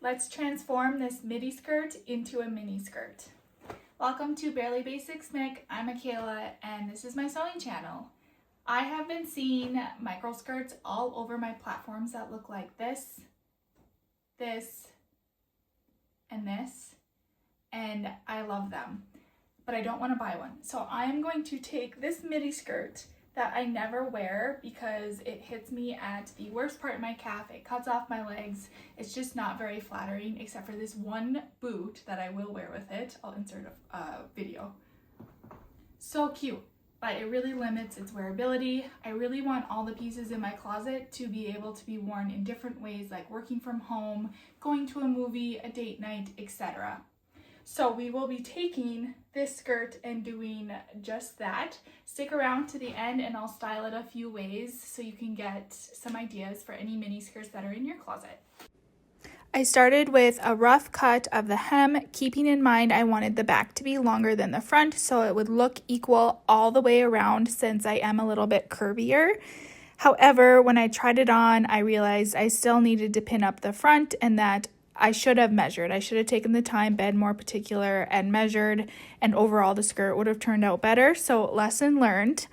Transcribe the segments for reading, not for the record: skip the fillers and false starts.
Let's transform this midi skirt into a mini skirt. Welcome to Barely Basics Mick. I'm Michaela and this is my sewing channel. I have been seeing micro skirts all over my platforms that look like this, and this, and I love them, but I don't want to buy one. So I'm going to take this midi skirt that I never wear because it hits me at the worst part of my calf. It cuts off my legs. It's just not very flattering, except for this one boot that I will wear with it. I'll insert a video. So cute, but it really limits its wearability. I really want all the pieces in my closet to be able to be worn in different ways, like working from home, going to a movie, a date night, etc. So we will be taking this skirt and doing just that. Stick around to the end and I'll style it a few ways so you can get some ideas for any mini skirts that are in your closet. I started with a rough cut of the hem, keeping in mind I wanted the back to be longer than the front so it would look equal all the way around since I am a little bit curvier. However, when I tried it on, I realized I still needed to pin up the front and that I should have measured. I should have taken the time, been more particular, and measured, and overall the skirt would have turned out better. So lesson learned.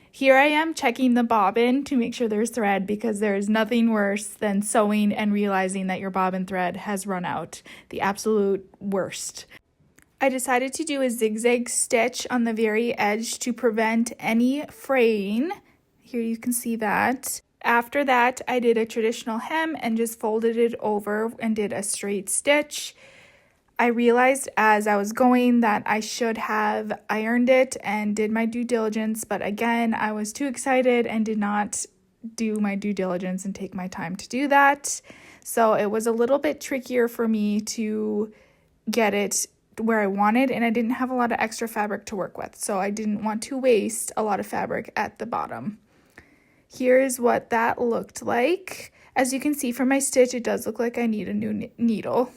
Here I am checking the bobbin to make sure there's thread because there is nothing worse than sewing and realizing that your bobbin thread has run out. The absolute worst. I decided to do a zigzag stitch on the very edge to prevent any fraying. Here you can see that. After that, I did a traditional hem and just folded it over and did a straight stitch. I realized as I was going that I should have ironed it and did my due diligence, but again, I was too excited and did not do my due diligence and take my time to do that. So it was a little bit trickier for me to get it where I wanted, and I didn't have a lot of extra fabric to work with, so I didn't want to waste a lot of fabric at the bottom. Here's what that looked like. As you can see from my stitch, it does look like I need a new needle.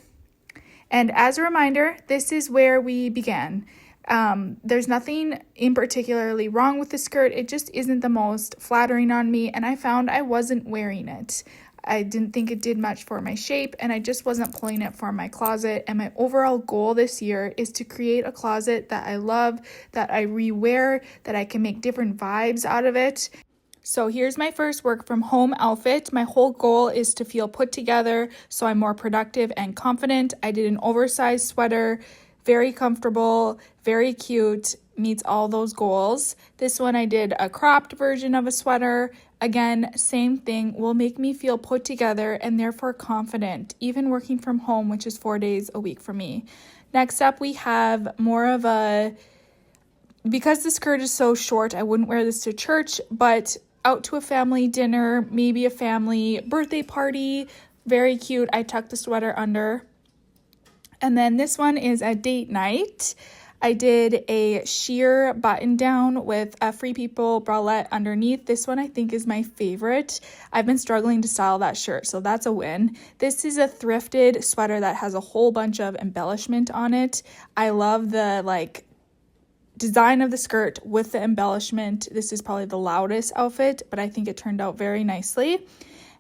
And as a reminder, this is where we began. There's nothing in particularly wrong with the skirt. It just isn't the most flattering on me, and I found I wasn't wearing it. I didn't think it did much for my shape, and I just wasn't pulling it for my closet. And my overall goal this year is to create a closet that I love, that I rewear, that I can make different vibes out of it. So here's my first work from home outfit. My whole goal is to feel put together so I'm more productive and confident. I did an oversized sweater, very comfortable, very cute, meets all those goals. This one I did a cropped version of a sweater. Again, same thing, will make me feel put together and therefore confident, even working from home, which is 4 days a week for me. Next up, we have more of a, because the skirt is so short, I wouldn't wear this to church, but out to a family dinner, maybe a family birthday party. Very cute. I tucked the sweater under. And then this one is a date night. I did a sheer button down with a Free People bralette underneath. This one I think is my favorite. I've been struggling to style that shirt, so that's a win. This is a thrifted sweater that has a whole bunch of embellishment on it. I love the design of the skirt with the embellishment. This is probably the loudest outfit, but I think it turned out very nicely.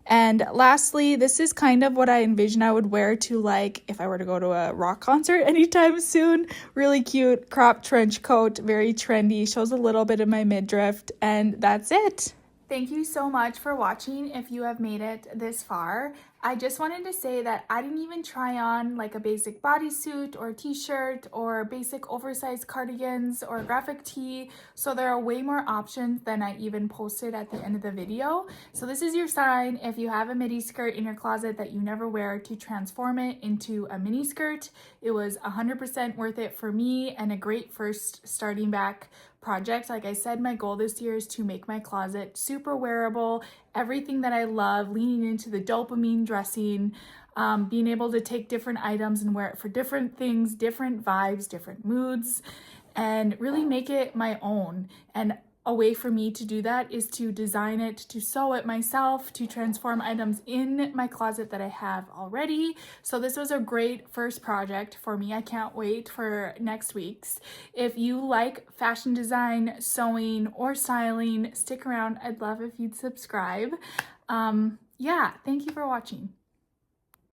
And lastly, this is kind of what I envision I would wear to if I were to go to a rock concert anytime soon. Really cute crop trench coat, very trendy, shows a little bit of my midriff, and that's it. Thank you so much for watching if you have made it this far. I just wanted to say that I didn't even try on a basic bodysuit or t-shirt or basic oversized cardigans or graphic tee, so there are way more options than I even posted at the end of the video. So this is your sign, if you have a midi skirt in your closet that you never wear, to transform it into a mini skirt. It was 100% worth it for me and a great first starting back project. Like I said, my goal this year is to make my closet super wearable, everything that I love, leaning into the dopamine dressing, being able to take different items and wear it for different things, different vibes, different moods, and really make it my own. And a way for me to do that is to design it, to sew it myself, to transform items in my closet that I have already. So this was a great first project for me. I can't wait for next week's. If you like fashion design, sewing, or styling, stick around. I'd love if you'd subscribe. Yeah, thank you for watching.